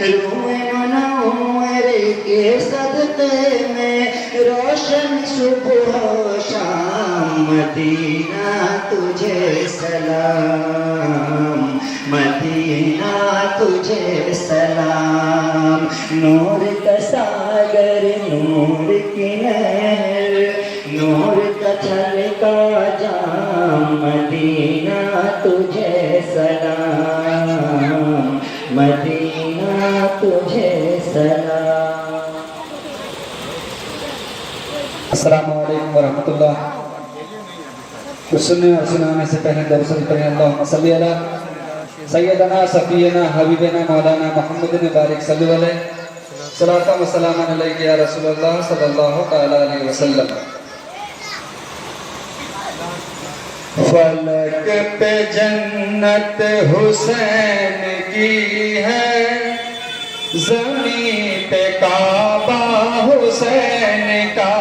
روح منور کے صدقے میں روشن صبح و شام مدینہ تجھے سلام مدینہ تجھے سلام نور کا ساگر نور کی نہر نور کا چھلکا جام مدینہ تجھے سلام مدینہ تجھے سلام. السلام علیکم ورحمۃ اللہ. سننے اور سنانے سے پہلے درود شریف پڑھیں. اللہم صلی علی سیدنا صفینا حبیبنا مولانا محمد مبارک صلی علیہ صلاۃ و سلام علیک یا رسول اللہ صلی اللہ تعالی علیہ وسلم. فلک پہ جنت حسین کی ہے زمین پہ کعبہ حسین کا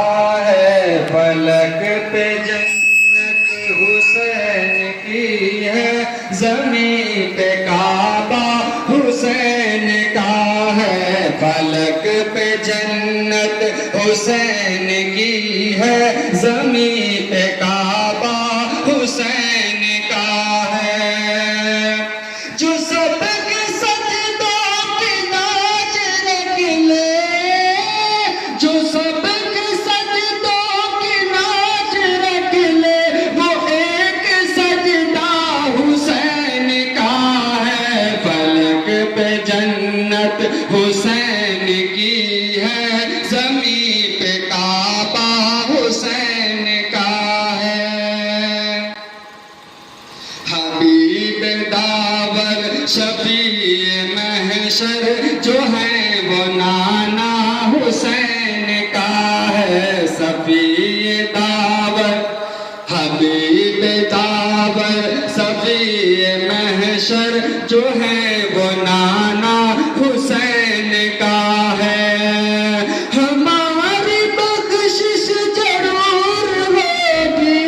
ہے. فلک پہ جنت حسین کی ہے زمین پہ کعبہ حسین کا ہے. فلک پہ جنت حسین کی ہے زمین پہ کعبہ حسین کا ہے. جو سب کے سجدوں کی لاج رکھ لے جو سب کے سجدوں کی لاج رکھ لے وہ ایک سجدہ حسین کا ہے. فلک پہ جنت حسین کی ہے زمین پہ کعبہ حسین کا ہے. حبیب داور شفیع محشر جو ہے وہ نانا حسین کا ہے. شفیع داور حبیب داور شفیع محشر جو ہے وہ نانا حسین کا ہے. ہماری بخشش ضرور ہوگی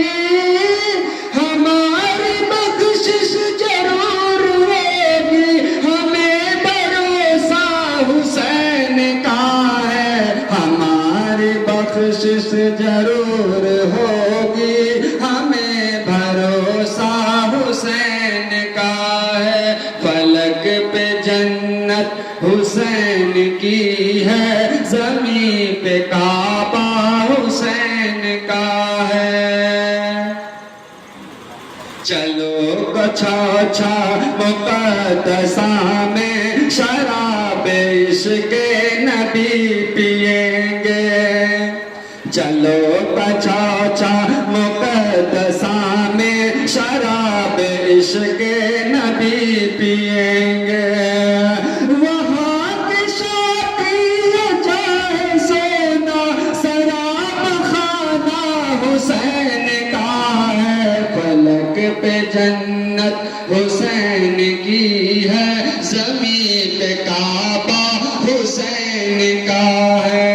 ہماری بخشش ضرور ہوگی ہمیں بھروسہ حسین کا ہے. ہماری بخشش ضرور ہوگی ہمیں بھروسہ حسین کا ہے. فلک پہ جنت حسین کی ہے زمین پہ کعبہ حسین کا ہے. چلو گچھا مقدسہ میں شراب عشق نبی پئیں گے. چلو گچھا مقدسہ میں شراب عشق نبی پئیں گے. وہاں کی شادی جائے سونا شراب خانہ حسین کا ہے. فلک پہ جنت حسین کی ہے زمین پہ کعبہ حسین کا ہے.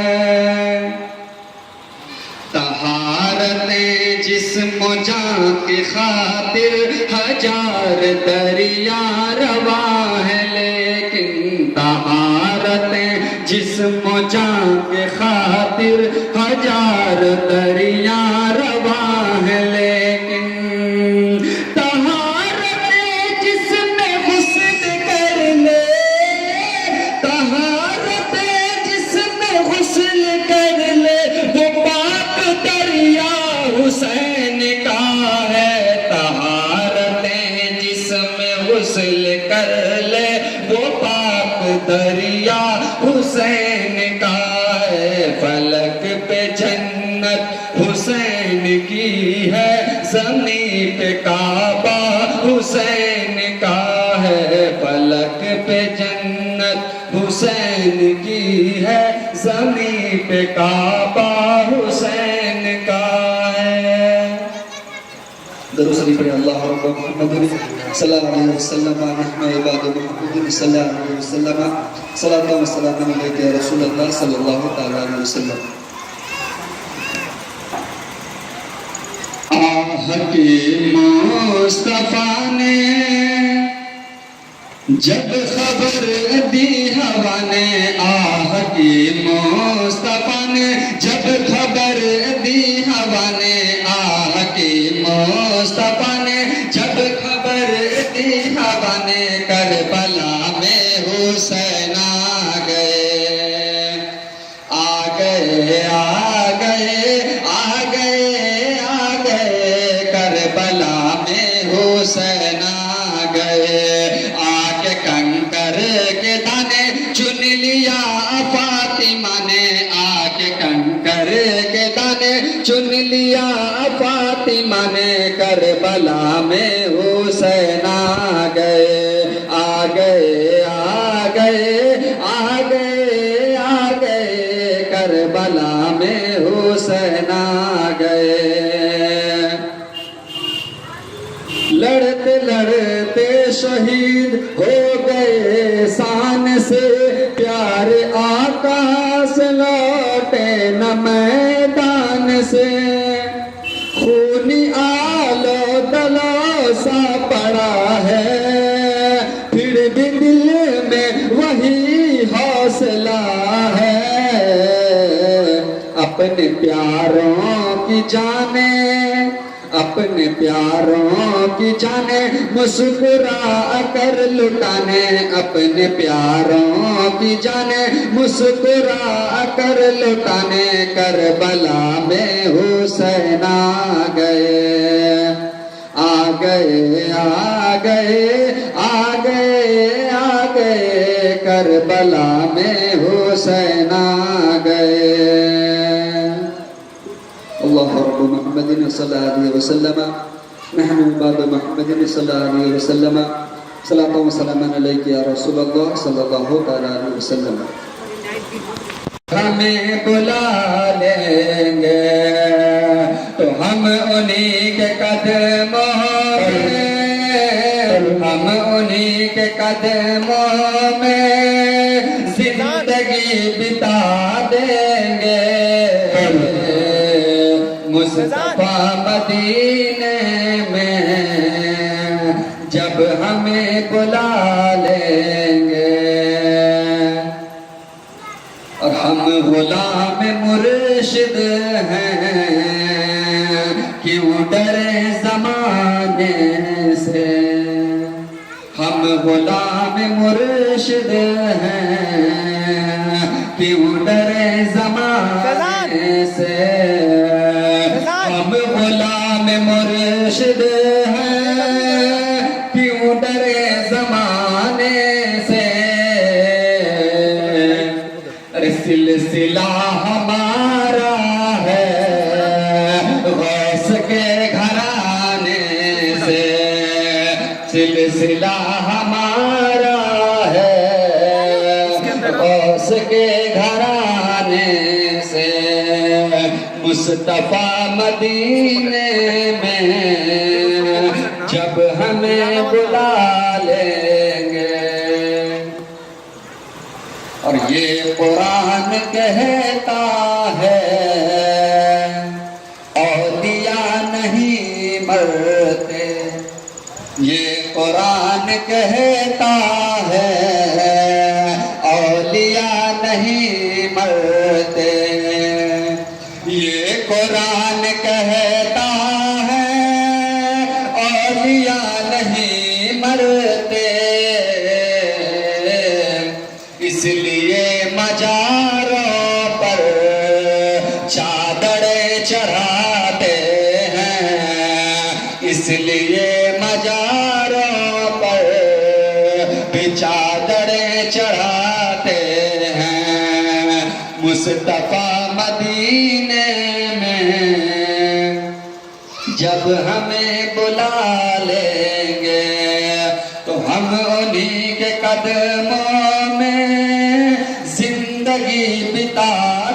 طہارتیں جسم و جان کی خاطر ہزار دریا رواں ہے لیکن طہارتیں جسم و جان کی خاطر ہزار دریا رواں ہے لیکن طہارتیں جسم غسل کر لے طہارتیں جسم غسل کر لے وہ پاک دریا حسین کا ہے. طہارتیں جسم غسل کر لے وہ پاک دریا حسین کا ہے. فلک پہ جنت حسین کی ہے زمین پہ کعبہ حسین کا ہے. فلک پہ جنت حسین کی ہے زمین پہ کعبہ حسین کا ہے. درود شریف پڑھیں. اللہ رب محمد صلی اللہ علیہ وسلم نحن عباد محمد صلی اللہ علیہ وسلم صلاۃ و سلام علیک یا رسول اللہ صلی اللہ تعالی علیہ وسلم. حکیم مصطفیٰ نے جب خبر دی ہوا نے آہ کی مصطفیٰ نے، جب خبر دی ہوا نے آہ کی مصطفیٰ نے، جب خبر دی ہوا نے کربلا میں حسین آ گئے، آ گئے آ گئے آ گئے آ گئے کربلا میں حسین آ گئے، کنکر کے دانے چن لیا فاطمہ نے، آ کے کنکر کے دانے چن لیا فاطمہ نے، کربلا میں حسین آ گئے، آ گئے آ گئے آ گئے آ گئے کربلا میں حسین آ گئے۔ لڑتے لڑتے شہید ہو گئے شان سے، پیارے آقا سے لوٹے نہ میدان سے، خونی آلو دلو سا پڑا ہے، پھر بھی دل میں وہی حوصلہ ہے، اپنے پیاروں کی جانیں، اپنے پیاروں کی جانیں مسکرا کر لٹانے، اپنے پیاروں کی جانیں مسکرا کر لٹانے، کربلا میں حسین آ گئے، آ گئے آ گئے آ گئے آ گئے کربلا میں حسین آ گئے۔ اللہ رب محمد صلی اللہ علیہ وسلم، نحن بعد محمد صلی اللہ علیہ وسلم، صلاۃ و سلام علیک یا رسول اللہ صلی اللہ علیہ وسلم۔ ہمیں بلا لیں گے تو ہم انہی کے قدموں میں، ہم انہی کے قدموں میں زندگی بتا دیں گے، مصطفیٰ مدینے میں جب ہمیں بلا لیں گے، اور ہم غلام مرشد ہیں، کیوں ڈرے زمانے سے، ہم غلام مرشد ہیں، کیوں ڈرے زمانے سے، ہم غلام مرشد ہیں، کیوں ڈرے زمانے سے، سلسلہ ہمارا ہے غوث کے گھرانے سے، سلسلہ ہمارا ہے غوث کے گھرانے سے، مصطفیٰ مدینے میں جب ہمیں بلا لیں گے، اور یہ قرآن کہتا ہے اولیاء نہیں مرتے، یہ قرآن کہتا ہے اولیاء نہیں مرتے، یہ قرآن کہتا ہے اولیاء نہیں مرتے، اس لیے مزاروں پر چادریں چڑھاتے ہیں، اس لیے مزاروں پر بھی چادریں چڑھاتے ہیں، مصطفیٰ مدینے میں جب ہمیں بلا لیں گے تو ہم انہی کے قدموں میں زندگی بتا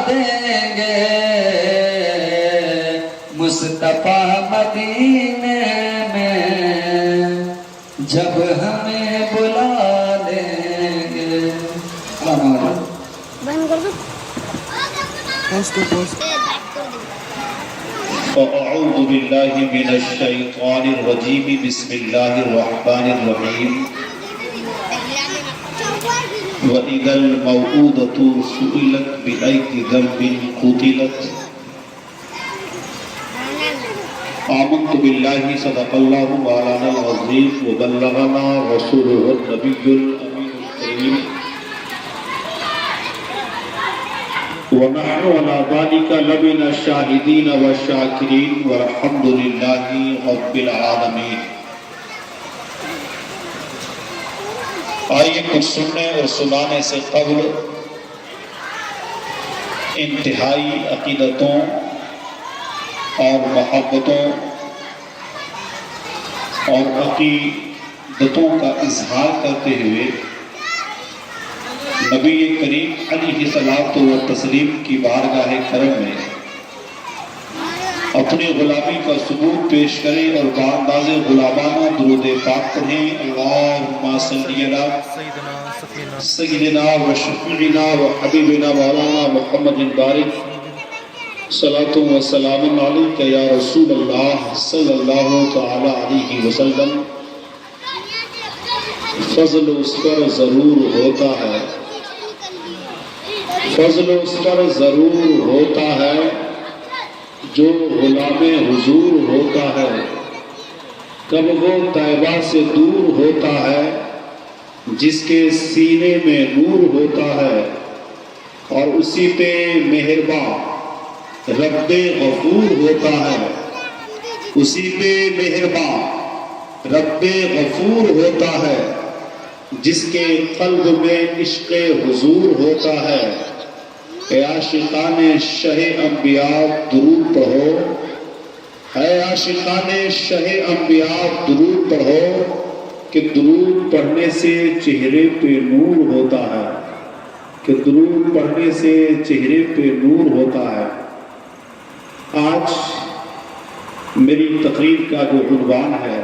دیں گے، مصطفیٰ مدینے میں جب ہمیں بلا لیں گے۔ فأعوذ بالله من الشيطان الرجيم بسم الله الرحمن الرحيم وإذا الموءودة سئلت بأي ذنب قتلت آمنت بالله صدق الله مولانا العظيم وبلغنا رسوله النبي الأمين الكريم ونحن على ذلك لمن الشاهدين والشاكرين والحمد لله رب العالمين. آئیے کچھ سننے اور سنانے سے قبل انتہائی عقیدتوں اور محبتوں اور عقیدتوں کا اظہار کرتے ہوئے نبی کریم علیہ الصلوۃ والتسلیم کی بارگاہ کرم میں اپنی غلامی کا ثبوت پیش کریں اور بانداز غلامانہ درود پاک پڑھیں. اللہم صلی علی سیدنا و شفیعنا و حبیبنا مولانا محمد بارک صلاۃ و سلام علیک یا رسول اللہ صلی اللہ تعالی علیہ وسلم. فضل اس پر ضرور ہوتا ہے، فضل اس پر ضرور ہوتا ہے جو غلام حضور ہوتا ہے. کب وہ طیبہ سے دور ہوتا ہے جس کے سینے میں نور ہوتا ہے، اور اسی پہ مہرباں رب غفور ہوتا ہے، اسی پہ مہرباں رب غفور ہوتا ہے جس کے قلب میں عشق حضور ہوتا ہے. اے عاشقان شہ انبیاء درود پڑھو، اے عاشقان شہ انبیاء درود پڑھو کہ درود پڑھنے سے چہرے پہ نور ہوتا ہے، کہ درود پڑھنے سے چہرے پہ نور ہوتا ہے. آج میری تقریر کا جو عنوان ہے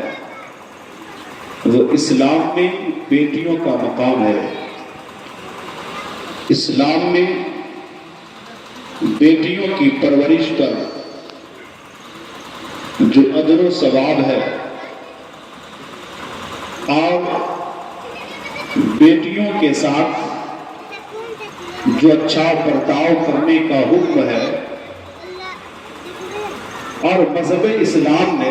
وہ اسلام میں بیٹیوں کا مقام ہے. اسلام میں بیٹیوں کی پرورش پر جو اجر و ثواب ہے اور بیٹیوں کے ساتھ جو اچھا برتاؤ کرنے کا حکم ہے، اور مذہب اسلام نے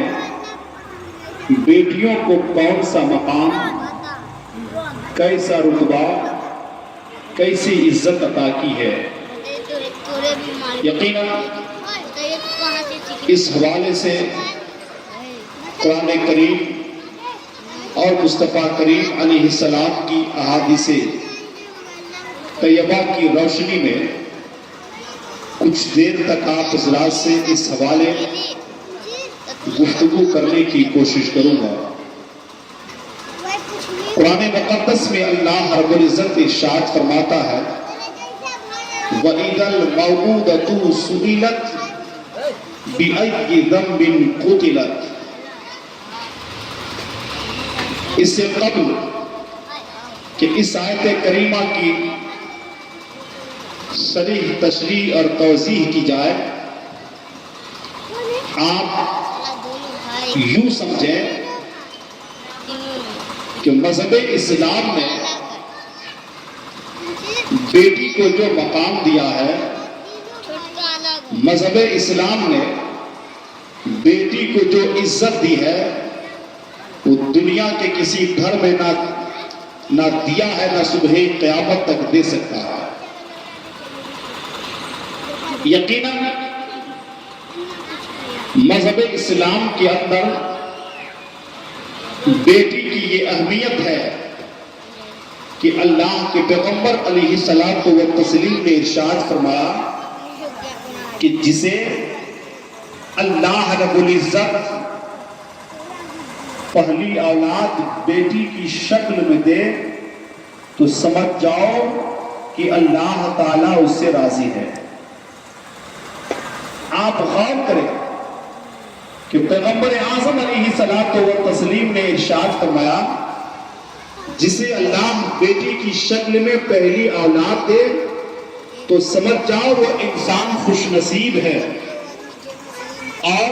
بیٹیوں کو کون سا مقام، کیسا رتبہ، کیسی عزت عطا کی ہے. یقیناً اس حوالے سے قرآن کریم اور مصطفیٰ کریم علیہ السلام کی احادیث طیبہ کی روشنی میں کچھ دیر تک آپ حضرات سے اس حوالے گفتگو کرنے کی کوشش کروں گا. قرآن مقدس میں اللہ رب العزت ارشاد فرماتا ہے وَإِذَا الْمَوْءُودَةُ سُئِلَتْ بِأَيِّ ذَنبٍ قُتِلَتْ. اس سے قبل کہ اس آیت کریمہ کی صریح تشریح اور توضیح کی جائے، آپ یوں سمجھیں کہ مذہب اسلام نے بیٹی کو جو مقام دیا ہے، مذہب اسلام نے بیٹی کو جو عزت دی ہے، وہ دنیا کے کسی گھر میں نہ دیا ہے، نہ صبح قیامت تک دے سکتا ہے. یقیناً مذہب اسلام کے اندر بیٹی کی یہ اہمیت ہے کہ اللہ کے پیغمبر علیہ الصلوۃ والتسلیم نے ارشاد فرمایا کہ جسے اللہ رب العزت پہلی اولاد بیٹی کی شکل میں دے تو سمجھ جاؤ کہ اللہ تعالیٰ اس سے راضی ہے. آپ غور کریں کہ پیغمبر اعظم علیہ الصلوۃ والتسلیم نے ارشاد فرمایا جسے اللہ بیٹی کی شکل میں پہلی اولاد دے تو سمجھ جاؤ وہ انسان خوش نصیب ہے. اور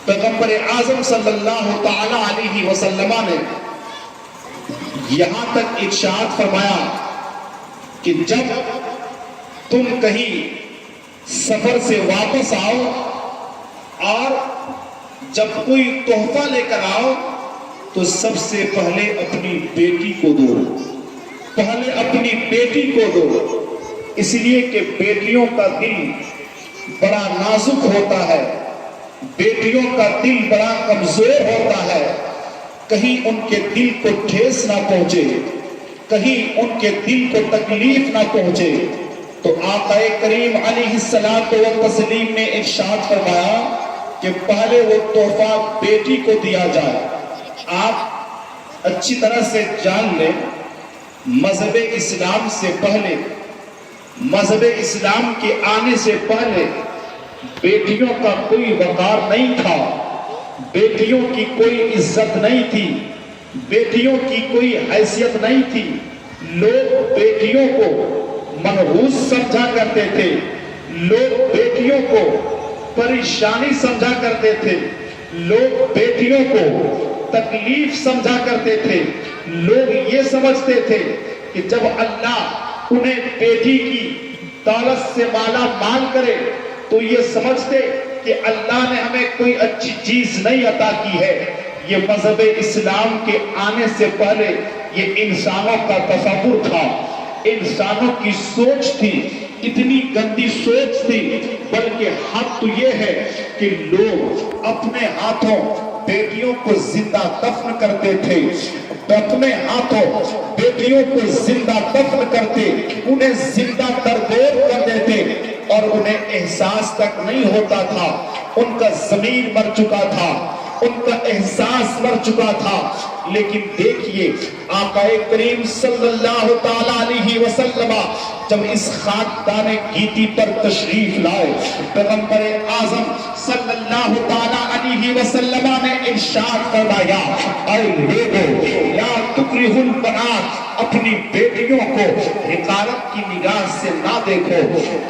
پیغمبر اعظم صلی اللہ تعالی علیہ وسلم نے یہاں تک ارشاد فرمایا کہ جب تم کہیں سفر سے واپس آؤ اور جب کوئی تحفہ لے کر آؤ تو سب سے پہلے اپنی بیٹی کو دو، پہلے اپنی بیٹی کو دو، اس لیے کہ بیٹیوں کا دل بڑا نازک ہوتا ہے، بیٹیوں کا دل بڑا کمزور ہوتا ہے، کہیں ان کے دل کو ٹھیس نہ پہنچے، کہیں ان کے دل کو تکلیف نہ پہنچے۔ تو آقا کریم علیہ الصلوۃ والتسلیم نے ارشاد فرمایا کہ پہلے وہ تحفہ بیٹی کو دیا جائے۔ آپ اچھی طرح سے جان لیں، مذہب اسلام سے پہلے، مذہب اسلام کے آنے سے پہلے بیٹیوں کا کوئی وقار نہیں تھا، بیٹیوں کی کوئی عزت نہیں تھی، بیٹیوں کی کوئی حیثیت نہیں تھی۔ لوگ بیٹیوں کو منحوس سمجھا کرتے تھے، لوگ بیٹیوں کو پریشانی سمجھا کرتے تھے، لوگ بیٹیوں کو تکلیف سمجھا کرتے تھے، لوگ یہ سمجھتے تھے کہ جب اللہ انہیں بیٹی کی دولت سے مالا مال کرے تو یہ سمجھتے کہ اللہ نے ہمیں کوئی اچھی چیز نہیں عطا کی ہے۔ یہ مذہب اسلام کے آنے سے پہلے یہ انسانوں کا تصور تھا، انسانوں کی سوچ تھی، اتنی گندی سوچ تھی، بلکہ حق تو یہ ہے کہ لوگ اپنے ہاتھوں بیٹیوں کو زندہ دفن کرتے تھے، اپنے ہاتھوں بیٹیوں کو زندہ دفن کرتے، انہیں زندہ تردید کر دیتے اور انہیں احساس تک نہیں ہوتا تھا، ان کا ضمیر مر چکا تھا، ان کا احساس مر چکا تھا۔ لیکن دیکھیے آقا کریم صلی اللہ تعالی علیہ وسلم جب اس خاکدان گیتی پر تشریف لائے، پیغمبر اعظم صلی اللہ تعالی علیہ وسلم نے ارشاد فرمایا، اے لوگو لا تکرہوا البنات، اپنی بیٹیوں کو حقارت کی نگاہ سے نہ دیکھو،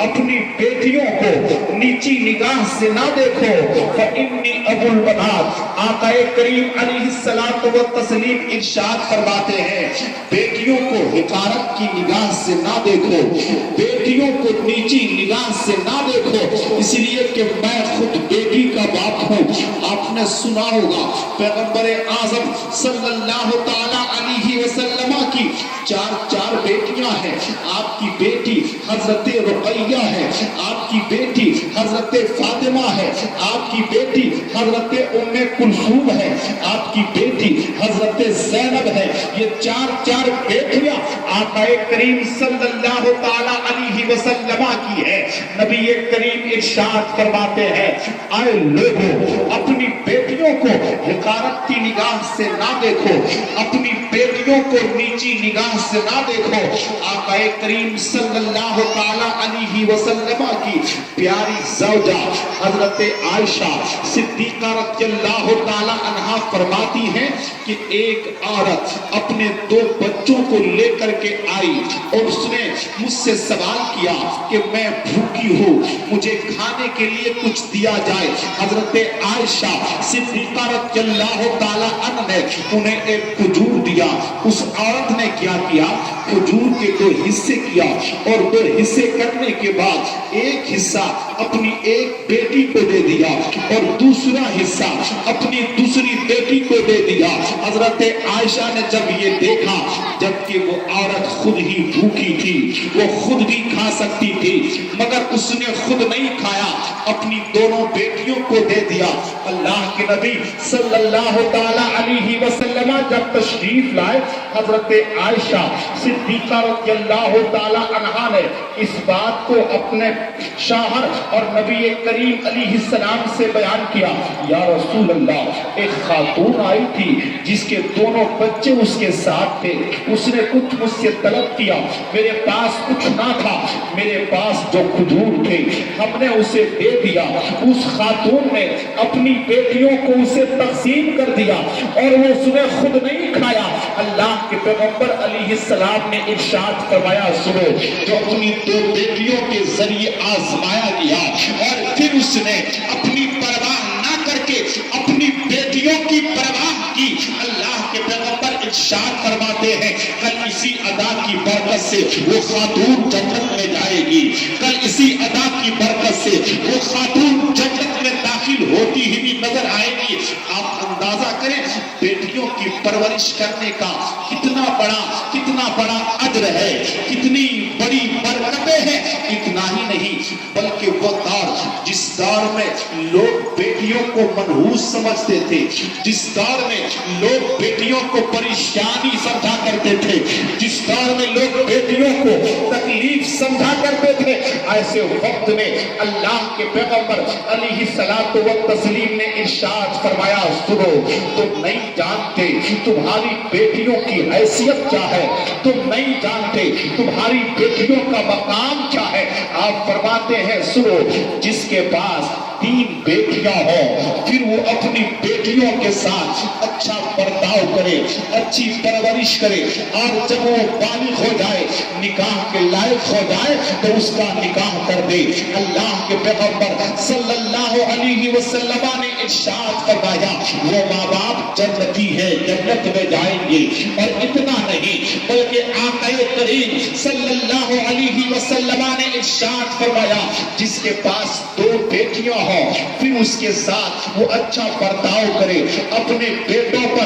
اپنی بیٹیوں کو نیچی نگاہ سے نہ دیکھو، فإنی ابو البنات۔ آقا کریم علیہ الصلوۃ والتسلیم ارشاد فرماتے ہیں بیٹیوں کو حقارت کی نگاہ سے نہ دیکھو، بیٹیوں کو نیچی نگاہ سے نہ دیکھو، اس لیے کہ میں خود بیٹی کا باپ ہوں۔ آپ نے سنا ہوگا پیغمبر اعظم صلی اللہ تعالی علیہ وسلم کی چار بیٹیاں ہیں، آپ کی بیٹی حضرت رقیہ ہے، آپ کی بیٹی حضرت فاطمہ ہے، آپ کی بیٹی حضرت ام کلثوم ہے، آپ کی بیٹی حضرت زینب ہے۔ یہ چار بیٹیاں آقا کریم صلی اللہ تعالی علیہ وسلم کی ہے۔ نبی کریم ارشاد فرماتے ہیں، اے لوگوں اپنی بیٹیوں کو حقارت کی نگاہ سے نہ دیکھو، اپنی بیٹیوں کو نیچی نگاہ سے نہ دیکھو۔ آقا کریم صلی اللہ تعالی علیہ وسلم کی پیاری زوجہ حضرت عائشہ صدیقہ رضی اللہ تعالی عنہا فرماتی ہیں کہ ایک عورت اپنے 2 بچوں کو لے کر کے آئی اور اس نے مجھ سے سوال کیا کہ میں بھوکی ہوں، مجھے کھانے کے لیے کچھ دیا جائے۔ حضرت عائشہ صدیقہ رضی اللہ تعالی عنہ نے انہیں ایک کھجور دیا۔ اس عورت نے کیا کیا، کھجور کے 2 حصے کیا اور 2 حصے کرنے کے بعد ایک حصہ اپنی ایک بیٹی کو دے دیا اور دوسرا حصہ اپنی دوسری بیٹی کو دے دیا۔ حضرت عائشہ نے جب یہ دیکھا، جبکہ وہ عورت خود ہی بھوکی تھی، وہ خود بھی کھا سکتی تھی، مگر اس نے خود نہیں کھایا، اپنی دونوں بیٹیوں کو دے دیا۔ اللہ کے نبی صلی اللہ تعالی علیہ وسلم جب تشریف لائے، حضرت عائشہ صدیقہ رضی اللہ تعالی عنہا نے اس بات کو اپنے شوہر اور نبی کریم علیہ السلام سے بیان کیا۔ یا رسول اللہ، ایک خاتون آئی تھی جس کے دونوں بچے اس کے ساتھ تھے، اس نے کچھ مجھ سے طلب کیا، میرے پاس کچھ نہ تھا، میرے پاس جو کھجور تھے ہم نے اسے دے دیا۔ اس خاتون نے اپنی بیٹیوں کو اسے تقسیم کر دیا اور وہ اس نے خود نہیں کھایا۔ اللہ کے پیغمبر علیہ السلام نے ارشاد فرمایا، سنو، جو اپنی 2 بیٹیوں کے ذریعے آزمایا گیا اور پھر اس نے اپنی پرواہ نہ کر کے اپنی بیٹیوں کی پرواہ کی، اللہ کے پیغمبر ارشاد فرماتے ہیں کل اسی ادا کی برکت سے وہ خاتون جنت میں جائے گی، کل اسی ادا کی برکت سے وہ خاتون جنت میں داخل ہوتی ہی بھی نظر آئے گی۔ آپ اندازہ کریں بیٹیوں کی پرورش کرنے کا کتنا بڑا اجر ہے، کتنی بڑی برکتیں ہیں۔ اتنا ہی نہیں بلکہ وہ دور جس دور میں لوگ بیٹیوں کو منحوس سمجھتے تھے، جس دور میں لوگ بیٹیوں کو پریشانی سمجھا کرتے تھے، جس دور میں لوگ بیٹیوں کو تکلیف سمجھا کرتے تھے، ایسے وقت میں اللہ کے پیغمبر علیہ الصلوۃ والتسلیم نے ارشاد فرمایا سنو، تم نہیں جانتے تمہاری بیٹیوں کی حیثیت کیا ہے، تم نہیں جانتے تمہاری بیٹیوں کا مقام کیا ہے۔ آپ فرماتے ہیں سنو، جس کے پاس 3 بیٹیاں ہوں پھر وہ اپنی بیٹیوں کے ساتھ اچھا برتاؤ کرے، اچھی پرورش کرے، اور جب وہ بالغ ہو جائے، نکاح کے لائق ہو جائے تو اس کا نکاح کر دے۔ اللہ کے پیغمبر صلی اللہ علیہ وسلم نے ارشاد فرمایا وہ ماں باپ جنتی ہے، جنت میں جائیں گے۔ اور اتنا نہیں بلکہ آقا کریم صلی اللہ علیہ وسلم نے ارشاد فرمایا جس کے پاس 2 بیٹیاں ہوں پھر اس کے ساتھ وہ اچھا برتاؤ کرے، اپنے بیٹوں کو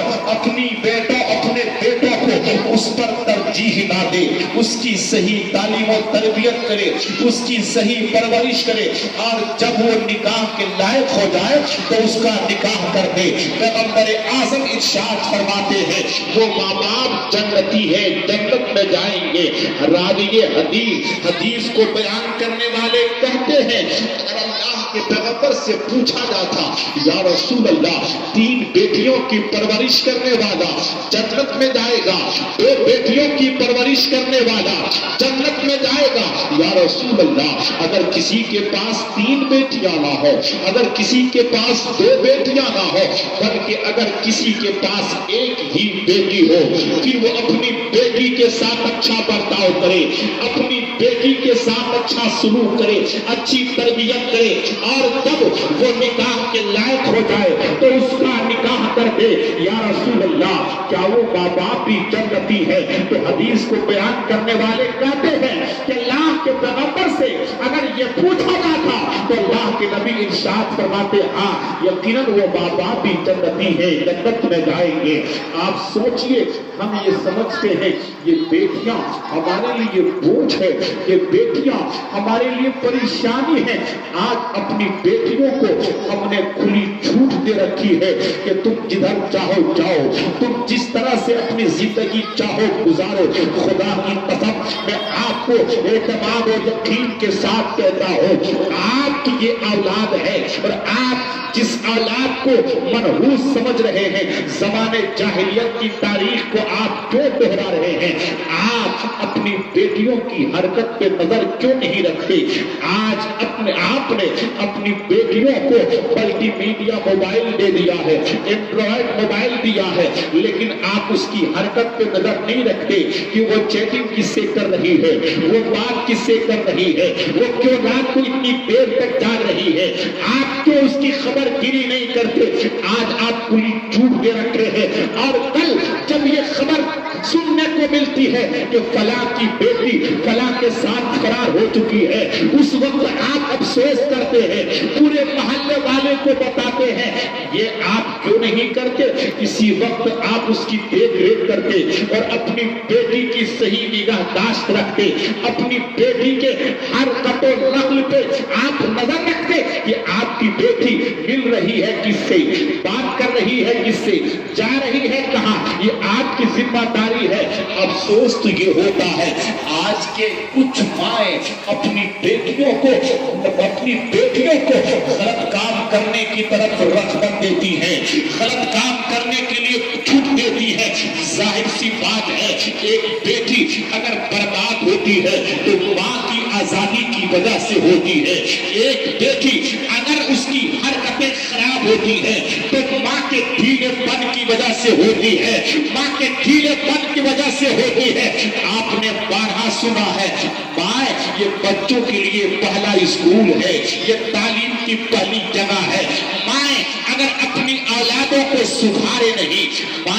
اس پر ترجیح نہ دے، اس کی صحیح تعلیم و تربیت کرے، اس کی صحیح پرورش کرے، اور جب وہ نکاح کے لائق ہو جائے تو اس کا نکاح کر دے۔ پیغمبر اعظم ارشاد فرماتے ہیں وہ ماں باپ جنتی ہے، جنت میں جائیں گے۔ راوی حدیث کو بیان کرنے والے کہتے ہیں اگر اللہ کے پیغمبر سے پوچھا جاتا یا رسول اللہ 3 بیٹیوں کی پرورش کرنے والا جنت میں جائے گا، 2 بیٹیوں کی پرورش کرنے والا جنت میں جائے گا، یا رسول اللہ اگر کسی کے پاس 3 بیٹیاں نہ ہو، اگر کسی کے پاس 2 بیٹیاں نہ ہو، بلکہ اگر کسی کے پاس 1 ہی بیٹی ہو پھر وہ اپنی بیٹی کے ساتھ اچھا برتاؤ کرے، اپنی بیٹی کے ساتھ اچھا سلوک کرے، اچھی تربیت کرے، اور جب وہ نکاح کے لائق ہو جائے تو اس کا نکاح کر دے۔ یا رسول اللہ کیا وہ ماں باپ بھی جنتی ہے؟ تو حدیث کو بیان کرنے والے کہتے ہیں کہ اللہ کے پیغمبر سے اگر یہ پوچھا جاتا تو اللہ کے نبی ارشاد فرماتے ہاں یقیناً وہ ماں باپ بھی جنتی ہے، جنت میں جائیں گے۔ آپ سوچئے ہم یہ سمجھتے ہیں یہ بیٹیاں ہمارے لیے بوجھ ہے، یہ بیٹیاں ہمارے لیے پریشانی ہے۔ آج اپنی بیٹیوں کو ہم نے کھلی چھوٹ دے رکھی ہے کہ تم جدھر چاہو جاؤ، تم جس طرح سے اپنی زندگی چاہو گزارو۔ خدا کی قسم میں آپ کو اعتماد اور یقین کے ساتھ کہتا ہوں آپ کی یہ اولاد ہے، اور آپ جس اولاد کو منحوس سمجھ رہے ہیں، زمانے جاہلیت کی تاریخ کو آپ کیوں دہرا رہے ہیں؟ آپ اپنی بیٹیوں کی حرکت پہ نظر کیوں نہیں رکھتے؟ آج آپ نے اپنی بیٹیوں کو ملٹی میڈیا موبائل دے دیا ہے، اینڈرائڈ موبائل دیا ہے، لیکن آپ اس کی حرکت پہ نظر نہیں رکھتے کہ وہ چیٹنگ کس سے کر رہی ہے، وہ بات کس سے کر رہی ہے، وہ کیوں رات کو اتنی دیر تک جاگ رہی ہے، آپ کیوں اس کی خبر گیری نہیں کرتے؟ آج آپ کھلی چھوٹ دے رکھے ہیں، اور کل جب یہ خبر سننے کو ملتی ہے کہ فلاں کی بیٹی فلاں کے ساتھ فرار ہو چکی ہے، اس وقت آپ افسوس کرتے ہیں، پورے محلے والے کو بتاتے ہیں۔ یہ آپ کیوں نہیں کرتے؟ اسی وقت آپ اس کی دیکھ ریکھ کرتے اور اپنی بیٹی کی صحیح نگہداشت رکھتے، اپنی بیٹی کے ہر قط و نقل پہ آپ نظر رکھتے کہ آپ کی بیٹی مل رہی ہے کس سے، بات کر رہی ہے کس سے، جا رہی ہے کہاں، یہ آپ کی ذمہ داری ہے۔ افسوس تو یہ ہوتا ہے آج کے کچھ مائیں اپنی بیٹیوں کو غلط کام کرنے کی طرف رغبت دیتی ہیں، غلط کام کرنے کے لیے چھوٹ دیتی ہے۔ ظاہر سی بات ہے ایک بیٹی اگر برباد ہوتی ہے تو ماں کی آزادی کی وجہ سے ہوتی ہے، ایک بیٹی اگر اس کی حرکتیں خراب ہوتی ہے تو ماں کے ڈھیلے پن کی وجہ سے ہوتی ہے، ماں کے ڈھیلے پن کی وجہ سے ہوتی ہے۔ آپ نے بارہا سنا ہے ماں یہ بچوں کے لیے پہلا اسکول ہے، یہ تعلیم کی پہلی جگہ ہے۔ ماں اگر اپنی اولادوں کو سدھارے نہیں، ماں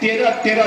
13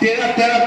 13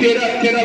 13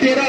13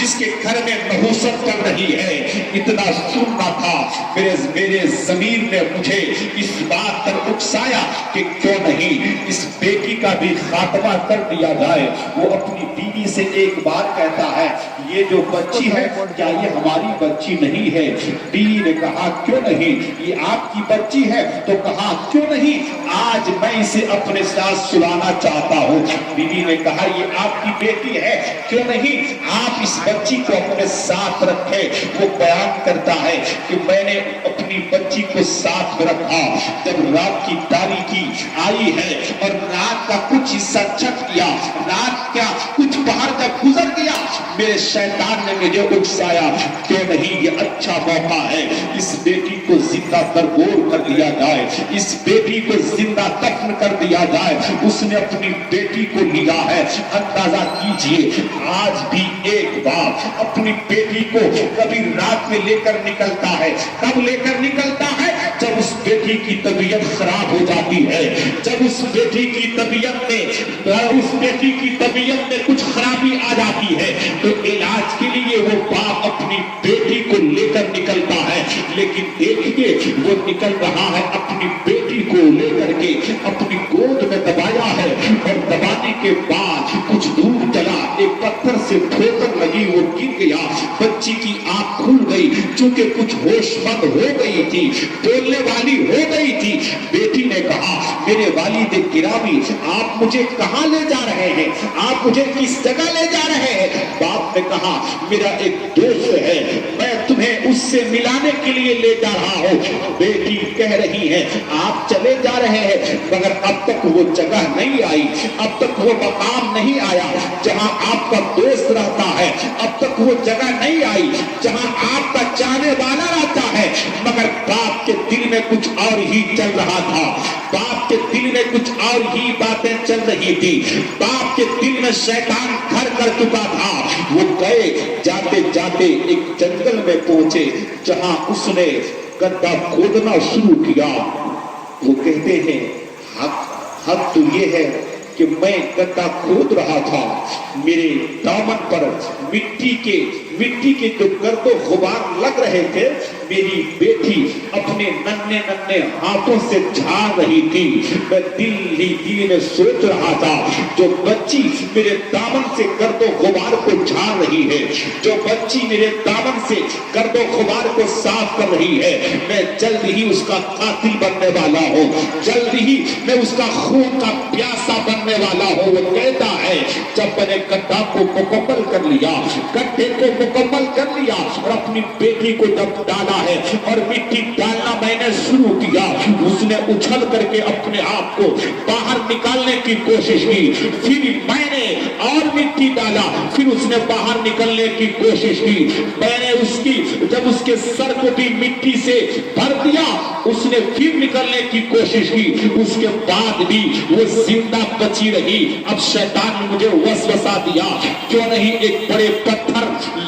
جس کے گھر میں نحوست چل رہی ہے، اتنا سننا تھا، میرے ضمیر نے مجھے اس بات پر اکسایا کہ کیوں نہیں اس بیٹی کا بھی خاتمہ کر دیا جائے۔ وہ اپنی بیوی سے ایک بار کہتا ہے یہ جو بچی ہے کیا یہ ہماری بچی نہیں ہے؟ بیوی نے کہا کیوں نہیں، یہ آپ کی بچی ہے؟ تو کہا کیوں نہیں، آج میں اسے اپنے ساتھ سلانا چاہتا ہوں۔ بیوی نے کہا یہ آپ کی بیٹی ہے، کیوں نہیں آپ اس بچی کو اپنے ساتھ رکھے۔ وہ بیان کرتا ہے کہ میں نے اپنی بچی کو ساتھ رکھا، جب رات کی تاریکی آئی ہے اور رات کا کچھ حصہ چھٹ گیا، رات کا کچھ پہر جب گزر گیا، میرے شیطان نے مجھے اکسایا کیوں نہیں یہ اچھا موقع ہے اس بیٹی کو زندہ درگور کر دیا جائے، اس بیٹی کو زندہ دفن کر دیا جائے۔ اس نے اپنی بیٹی کو لیا ہے۔ اندازہ کیجئے آج بھی ایک باپ اپنی بیٹی کو کبھی رات میں لے کر نکلتا ہے، کب لے کر نکلتا ہے؟ جب اس بیٹی کی طبیعت خراب ہو جاتی ہے، جب اس بیٹی کی طبیعت میں کچھ خرابی آ جاتی ہے تو علاج کے لیے وہ باپ اپنی بیٹی کو لے کر نکلتا ہے۔ لیکن دیکھیے وہ نکل رہا ہے اپنی بیٹی کو لے کر کے اپنی گود میں دبایا ہے، اور دبانے کے بعد کچھ دور چلا، ایک پتھر سے ٹھوکر لگی، وہ گر گیا، بچی کی آنکھ کھل گئی، چونکہ کچھ ہوش مند ہو گئی تھی، بولنے والی ہو گئی تھی۔ بیٹی نے کہا میرے والد گرامی آپ مجھے کہاں لے جا رہے ہیں، آپ مجھے کس جگہ لے جا رہے ہیں؟ باپ نے کہا میرا ایک دوست ہے، میں تمہیں اس سے ملانے کے لیے لے جا رہا ہوں۔ بیٹی کہہ رہی ہے آپ چلے جا رہے ہیں مگر اب تک وہ جگہ نہیں آئی، اب تک وہ مقام نہیں آیا جہاں آپ کا دوست رہتا ہے، اب تک وہ جگہ نہیں آئی جہاں آپ کا چاہنے والا رہتا ہے۔ مگر باپ کے دل میں کچھ اور ہی چل رہا تھا، باپ کے دل میں کچھ اور ہی باتیں چل رہی تھی، باپ کے دل میں شیطان گھر کر چکا تھا۔ وہ گئے، جاتے جاتے ایک جنگل میں پہنچے جہاں اس نے گڈھا کھودنا شروع کیا۔ وہ کہتے ہیں حق تو یہ ہے کہ میں گڈھا کھود رہا تھا، میرے دامن پر مٹی کے جو گرد و غبار لگ رہے تھے، میری بیٹی اپنے ننھے ہاتھوں سے جھاڑ رہی تھی۔ میں دل ہی میں سوچ رہا تھا جو بچی میرے دامن سے گرد و غبار کو جھاڑ رہی ہے، جو بچی میرے دامن سے گرد و غبار کو صاف کر رہی ہے، میں جلد ہی اس کا قاتل بننے والا ہوں، جلد ہی میں اس کا خون کا پیاسا بننے والا ہوں۔ وہ کہتا ہے جب میں نے گڈھا کو مکمل کر لیا، گڈھے کو مکمل کر لیا اور اپنی بیٹی کو جب ڈالا ہے اور مٹی ڈالنا میں نے شروع کیا، اس نے اچھل کر کے اپنے آپ کو باہر نکالنے کی کوشش کی، پھر میں نے اور مٹی ڈالا، پھر اس نے باہر نکلنے کی کوشش کی، میں نے جب اس کے سر کو بھی مٹی سے بھر دیا، اس نے پھر نکلنے کی کوشش کی، اس کے بعد بھی وہ زندہ بچی رہی۔ اب شیطان نے مجھے وسوسہ دیا کیوں نہیں ایک بڑے پتھر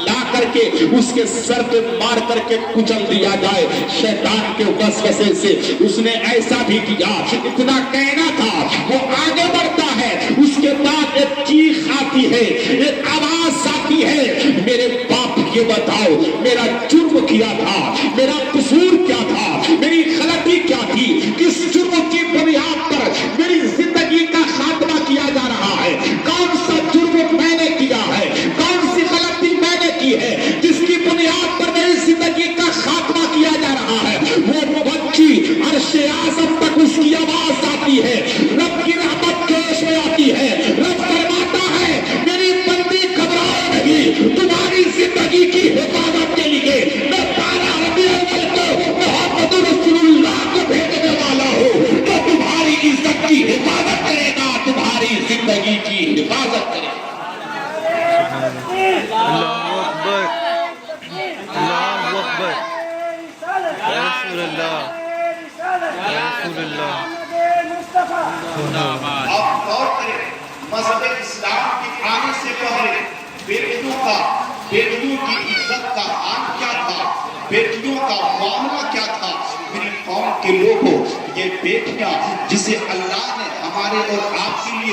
لا کر کے اس کے سر پہ مار کر کے کچل دیا جائے۔ شیطان کے وسوسے سے اس نے ایسا بھی کیا، اتنا کہنا تھا، وہ آگے بڑھتا ہے، اس کے بعد ایک چیخ آتی ہے، ایک آواز آتی ہے، میرے باپ یہ بتاؤ میرا جرم کیا تھا، میرا قصور کیا تھا، میری غلطی کیا تھی، کس جرم کی بنیاد پر میری زندگی کا خاتمہ کیا جا رہا ہے، کون سا جرم میں نے کیا ہے، کون سی غلطی میں نے کی ہے جس کی بنیاد پر میری زندگی کا خاتمہ کیا جا رہا ہے۔ وہ بچی عرش اعظم تک اس کی آواز آتی ہے، رب کی رحمت جوش میں آتی ہے، رب فرماتا ہے میری بندی گھبراؤ نہیں، تمہاری زندگی کی حفاظت کے لیے میں 12 ربیع الاول کو محمد رسول اللہ کو بھیجنے والا ہوں، تو تمہاری عزت کی حفاظت کرے گا، تمہاری زندگی کی حفاظت کرے گا۔ اللہ اکبر، اللہ اکبر، یا رسول اللہ، یا رسول اللہ۔ آپ غور کریں، مذہب اسلام کے آنے سے پہلے بیٹیوں کی عزت کا حال کیا تھا، بیٹیوں کا معاملہ کیا تھا۔ میری قوم کے لوگوں، یہ بیٹیاں جسے اللہ نے ہمارے اور آپ کے لیے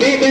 2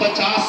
50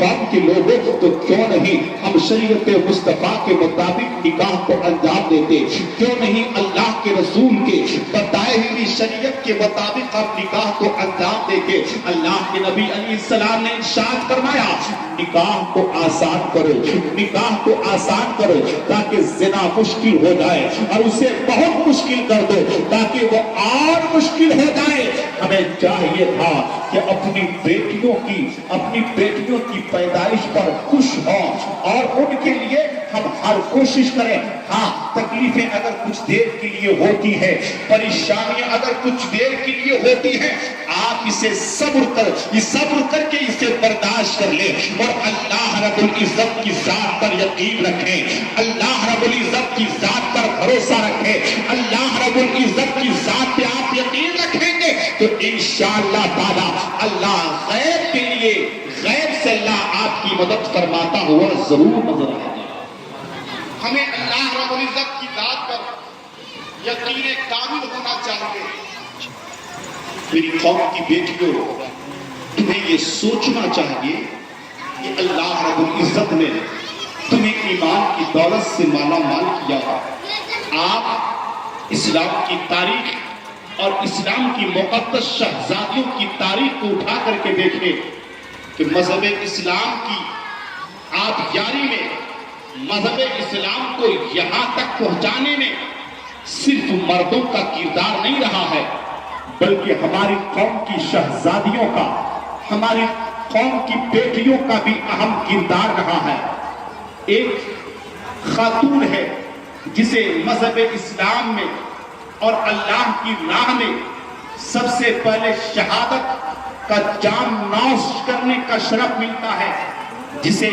قوم کے لوگوں تو کیوں نہیں ہم شریعت مصطفیٰ کے مطابق نکاح کو انجام دیتے؟ کیوں نہیں اللہ کے رسول کے بتائے ہوئی شریعت کے مطابق ہم نکاح کو انجام دیں گے؟ اللہ کے نبی علیہ السلام نے ارشاد فرمایا نکاح کو آسان کرو، نکاح کو آسان کرو تاکہ زنا مشکل ہو جائے، اور اسے بہت مشکل کر دو تاکہ وہ اور مشکل ہو جائے۔ ہمیں چاہیے تھا کہ اپنی بیٹیوں کی پیدائش پر خوش ہوں اور ان کے لیے ہم ہر کوشش کریں۔ ہاں تکلیفیں اگر کچھ دیر کے لیے ہوتی ہیں، پریشانیاں اگر کچھ دیر کے لیے ہوتی ہیں، آپ اسے صبر کر کے اسے برداشت کر لیں اور اللہ رب العزت کی ذات پر یقین رکھیں، اللہ رب العزت کی ذات پر بھروسہ رکھیں، اللہ رب العزت کی ذات پہ آپ یقین رکھیں گے تو انشاءاللہ تعالی اللہ غیب کے لیے غیب سے اللہ آپ کی مدد فرماتا ہوا ضرور نظر آئے گا۔ ہمیں اللہ رب العزت کی ذات پر یقین کامل ہونا چاہیے۔ میری قوم کی بیٹیوں، تمہیں یہ سوچنا چاہیے کہ اللہ رب العزت نے تمہیں ایمان کی دولت سے مالا مال کیا۔ آپ اسلام کی تاریخ اور اسلام کی مقدس شہزادیوں کی تاریخ کو اٹھا کر کے دیکھیں کہ مذہب اسلام کی آپ یاری میں، مذہب اسلام کو یہاں تک پہنچانے میں صرف مردوں کا کردار نہیں رہا ہے، بلکہ ہماری قوم کی شہزادیوں کا، ہماری قوم کی بیٹیوں کا بھی اہم کردار رہا ہے۔ ایک خاتون ہے جسے مذہب اسلام میں اور اللہ کی راہ میں سب سے پہلے شہادت کا جام نوش کرنے کا شرف ملتا ہے، جسے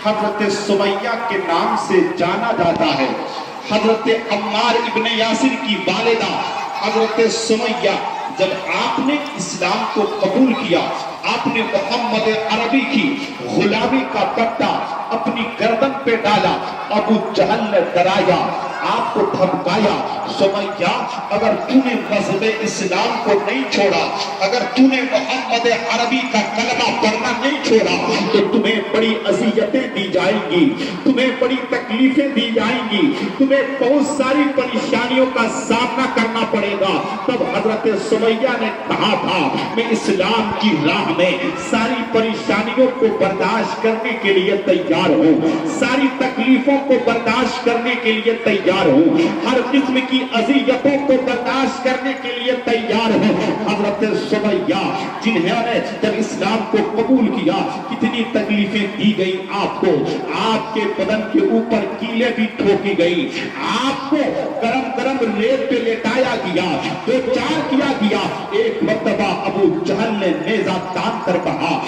حضرت سمیہ کے نام سے جانا جاتا ہے۔ حضرت عمار ابن یاسر کی والدہ حضرت سمیہ، جب آپ نے اسلام کو قبول کیا، آپ نے محمد عربی کی غلامی کا پٹا اپنی گردن پہ ڈالا، ابو جہل نے ڈرایا، آپ کو دھمکایا، سمیہ اگر تو نے مذہب اسلام کو نہیں چھوڑا، اگر تو نے محمد عربی کا کلمہ پڑھنا نہیں چھوڑا تو تمہیں بڑی اذیتیں دی جائیں گی، تمہیں بڑی تکلیفیں دی جائیں گی، تمہیں بہت ساری پریشانیوں کا سامنا کرنا پڑے گا۔ تب حضرت سمیہ نے کہا تھا میں اسلام کی راہ میں ساری پریشانیوں کو برداشت کرنے کے لیے تیار ہوں، ساری تکلیفوں کو برداشت کرنے کے لیے تیار ہوں، ہر قسم کی اذیتوں کو برداشت کرنے کے لیے تیار ہوں۔ حضرت سمیہ جنہوں نے جب اسلام کو قبول کیا، کتنی تکلیفیں دی گئی آپ کو، آپ کے بدن کے اوپر کیلیں بھی ٹھوکی گئی، آپ کو گرم گرم ریت پہ لٹایا گیا، دو چار کیا گیا۔ ایک مرتبہ ابو جہل نے نیزہ تان کر کہا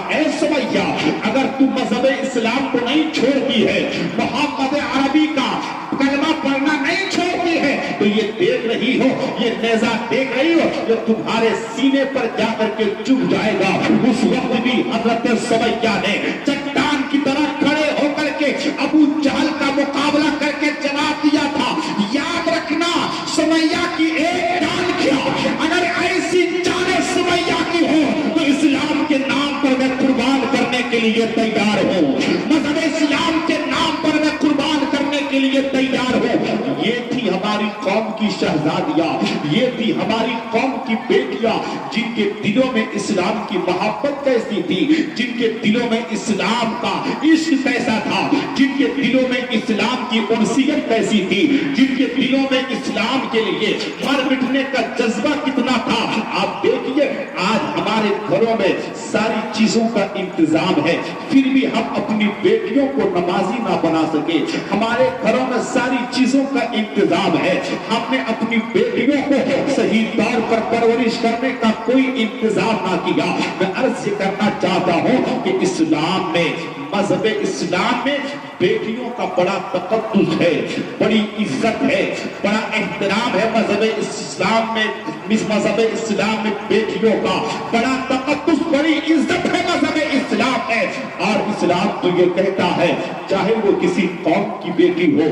اے سمیہ اگر تو مذہب اسلام کو نہیں چھوڑتی ہے، محمد عربی کا کلمہ پڑھنا نہیں چھوڑتی ہے تو یہ دیکھ رہی ہو، یہ نیزہ دیکھ رہی ہو جو تمہارے سینے پر جا کر کے چبھ جائے گا۔ اس وقت بھی حضرت سمیہ نے چٹان کی طرح کھڑے ہو کر کے ابو جہل کا مقابلہ کر کے جواب دیا تھا۔ یاد رکھنا سمیہ کی ایک جان کیا، اگر ایسی جانیں سمیہ کی ہو تو اسلام کے نام پر میں قربان کرنے کے لیے تیار ہوں، مذہب اسلام کے نام پر میں قربان کرنے کے لیے تیار ہوں۔ یہ تھی ہماری قوم کی شہزادیاں، یہ تھی ہماری قوم کی بیٹیاں جن کے دلوں میں اسلام کی محبت کیسی تھی، جن کے دلوں میں اسلام کا عشق کیسا تھا، جن کے دلوں میں اسلام کی انسیت کیسی تھی، جن کے دلوں میں اسلام کے لیے مر مٹنے کا جذبہ کتنا تھا۔ آپ دیکھیے آج ہمارے گھروں میں ساری چیزوں کا انتظام ہے، پھر بھی ہم اپنی بیٹیوں کو نمازی نہ بنا سکے۔ ہمارے گھروں میں ساری چیزوں کا انتظام ہے، ہم نے اپنی بیٹیوں کو صحیح طور پر پرورش کرنے کا کوئی انتظام نہ کیا۔ میں عرض یہ کرنا چاہتا ہوں کہ اسلام میں، مذہب اسلام میں بیٹیوں کا بڑا تقدس ہے، بڑی عزت ہے، بڑا احترام ہے۔ مذہب اسلام میں بیٹیوں کا بڑا تقدس، بڑی عزت ہے مذہب اسلام ہے اور اسلام تو یہ کہتا ہے چاہے وہ کسی قوم کی بیٹی ہو،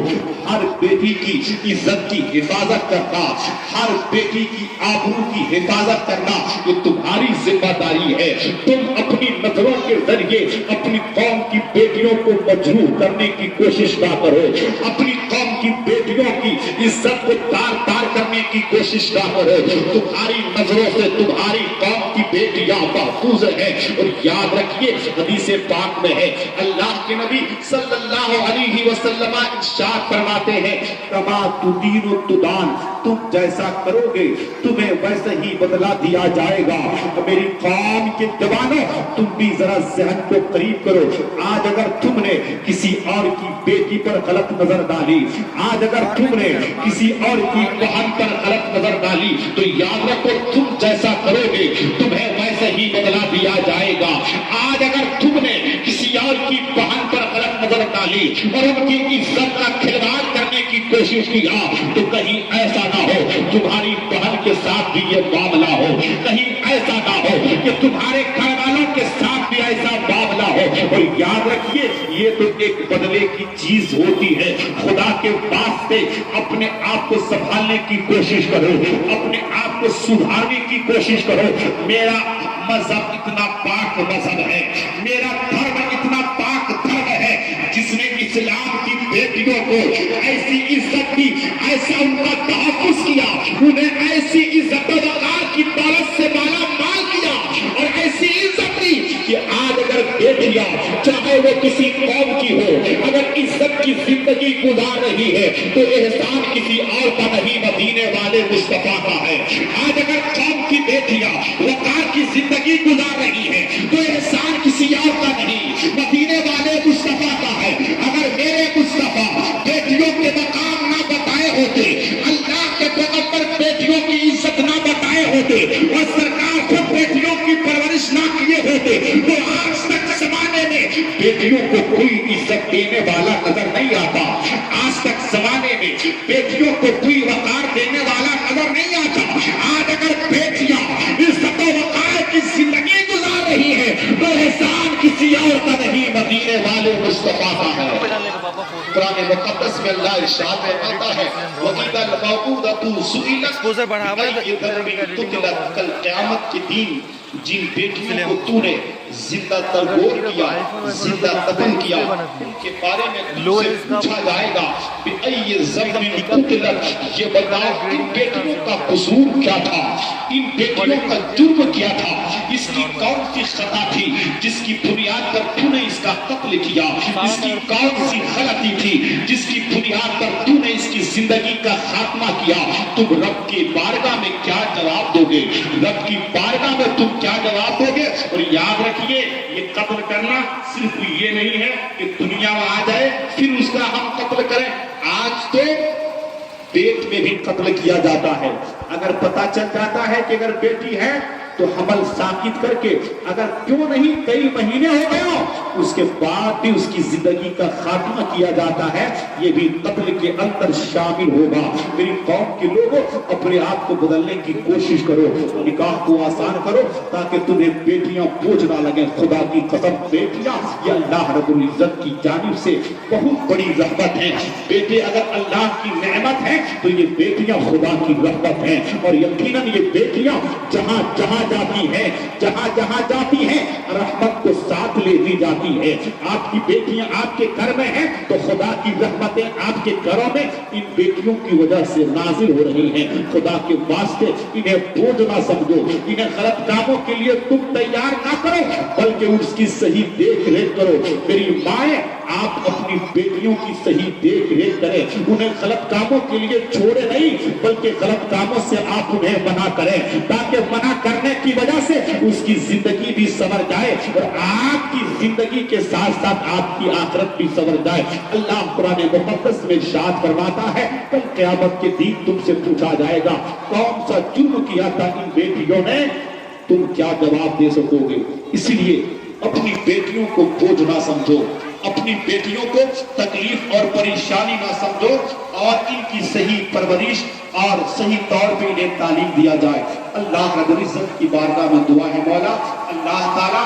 ہر بیٹی کی عزت کی حفاظت کرنا، ہر بیٹی کی آبرو کی حفاظت کرنا یہ تمہاری ذمہ داری ہے۔ تم اپنی نظروں کے ذریعے اپنی قوم کی بیٹیوں کو مجروح کرنے کی کوشش نہ کرو، اپنی قوم کی بیٹیوں کی عزت کو تار تار کرنے کی کوشش نہ کرو۔ تمہاری نظروں سے تمہاری قوم کی بیٹیاں محفوظ ہیں، اور یاد رکھیے حدیث پاک میں ہے اللہ کے نبی صلی اللہ علیہ وسلم ارشاد فرماتے ہیں کما تدین تدان، تم جیسا کرو گے تمہیں ویسے ہی بدلہ دیا جائے گا۔ میری قوم کے جوانوں تم بھی ذرا ذہن کو قریب کرو، آج اگر تم نے کسی اور کی بیٹی پر غلط نظر ڈالی، آج اگر تم نے کسی اور کی بہن پر غلط نظر ڈالی تو یاد رکھو تم جیسا کرو گے تمہیں ویسے ہی بدلہ دیا جائے گا۔ آج اگر تم نے کسی اور کی بہن پر غلط نظر ڈالی اور ان کی عزت کا کھلواڑ کرنے کی کوشش کیا تو کہیں ایسا نہ ہو تمہاری بہن کے ساتھ بھی یہ معاملہ ہو، کہیں ایسا نہ ہو کہ تمہارے گھر والوں کے ساتھ بھی ایسا معاملہ ہو۔ اور یاد رکھیے یہ تو ایک بدلے کی چیز ہوتی ہے، خدا کے واسطے اپنے آپ کو سنبھالنے کی کوشش کرو، اپنے آپ کو سدھارنے کی کوشش کرو۔ میرا مذہب اتنا پاک مذہب ہے، میرا دھرم اتنا پاک دھرم ہے جس نے اسلام کی بیٹیوں کو ایسی عزت دی، ایسا ان کا تحفظ کیا، انہیں ایسی عزت و وقار کی دولت سے مالا مال کیا اور ایسی عزت دی کہ آج اگر بیٹیاں چاہے وہ کسی قوم کی ہو اگر عزت کی زندگی گزار رہی ہے تو احسان کسی اور کا نہیں، مدینے والے مصطفیٰ کا ہے۔ آج اگر قوم کی بیٹیاں وقار کی زندگی گزار رہی ہے تو احسان کسی اور کا نہیں، مدینے والے مصطفیٰ کا ہے۔ اگر میرے مصطفیٰ بیٹیوں کے مقام نہ بتائے ہوتے، اللہ کے پیغمبر بیٹیوں کی عزت نہ بتائے ہوتے اور سرکار خود بیٹیوں کی پرورش نہ کیے ہوتے تو آج تک زمانے میں بیٹیوں کو کوئی عزت دینے والا نظر نہیں آتا، آج تک زمانے میں بیٹیوں کو کوئی وقار دینے والا نظر نہیں آتا۔ آج اگر بیٹیاں عزت و وقار کی زندگی گزار رہی ہے تو احسان کسی اور کا نہیں، مدینے والے مصطفیٰ کا ہے۔ قرآن مقدس میں اللہ ارشاد فرماتا ہے وَإِذَا الْمَوْءُودَةُ سُئِلَتْ بِأَيِّ ذَنبٍ قُتِلَتْ، کل قیامت کے دن جن بیٹیوں کو تو نے زندہ ترگور کیا، زندہ دفن کیا، ان کے بارے میں تم سے پوچھا جائے گا بِأَيِّ ذَنبٍ قُتِلَتْ، یہ بتاؤ ان بیٹیوں کا قصور کیا تھا، ان بیٹیوں کا جرم کیا تھا، اس کی کون سی خطا تھی جس کی بنیاد پر تو نے اس کا قتل کیا، اس کی کون سی غلطی تھی جس کی بنیاد پر تو نے اس کی زندگی کا خاتمہ کیا۔ تم رب کی بارگاہ میں کیا جواب دو گے؟ رب کی بارگاہ میں تم کیا جواب دو گے؟ اور یاد رکھیے یہ قتل کرنا صرف یہ نہیں ہے کہ دنیا میں آ جائے پھر اس کا ہم قتل کریں، آج تو پیٹ میں بھی قتل کیا جاتا ہے۔ اگر پتہ چل جاتا ہے کہ اگر بیٹی ہے تو حمل ساکت کر کے اگر کیوں نہیں کئی مہینے ہو گئے ہو اس کے بعد بھی اس کی زندگی کا خاتمہ کیا جاتا ہے، یہ بھی قتل کے اندر شامل ہوگا۔ میری قوم کے لوگوں اپنے آپ کو بدلنے کی کوشش کرو، نکاح کو آسان کرو تاکہ تمہیں بیٹیاں بوجھ نہ لگیں۔ خدا کی قسم بیٹیاں یہ اللہ رب العزت کی جانب سے بہت بڑی رحمت ہے۔ بیٹے اگر اللہ کی نعمت ہے تو یہ بیٹیاں خدا کی رحمت ہیں، اور یقیناً یہ بیٹیاں جہاں جہاں جاتی ہیں، جہاں جہاں جاتی ہیں رحمت کو ساتھ لے دی جاتی ہے۔ آپ کی بیٹیاں آپ کے گھر میں ہیں تو خدا کی رحمتیں آپ کے گھروں میں ان بیٹیوں کی وجہ سے نازل ہو رہی ہیں۔ خدا کے واسطے انہیں بوجھ نہ سمجھو، انہیں غلط کاموں کے لیے تم تیار نہ کرو بلکہ اس کی صحیح دیکھ ریکھ کرو۔ میری مائیں آپ اپنی بیٹیوں کی صحیح دیکھ ریکھ کریں، انہیں غلط کاموں کے لیے چھوڑے نہیں بلکہ غلط کاموں سے آپ انہیں منع کریں تاکہ منع کرنے کی وجہ سے اس کی زندگی بھی سنور جائے اور آپ کی زندگی کے ساتھ ساتھ آپ کی آخرت بھی سنور جائے۔ اللہ قرآن مقدس میں ارشاد فرماتا ہے کل قیامت کے دن تم سے پوچھا جائے گا کون سا جرم کیا تھا ان بیٹیوں نے، تم کیا جواب دے سکو گے؟ اس لیے اپنی بیٹیوں کو بوجھ نہ سمجھو، اپنی بیٹیوں کو تکلیف اور پریشانی نہ سمجھو، اور ان کی صحیح پرورش اور صحیح طور پہ انہیں تعلیم دیا جائے۔ اللہ رب العزت کی بارگاہ میں دعا ہے مولا اللہ تعالیٰ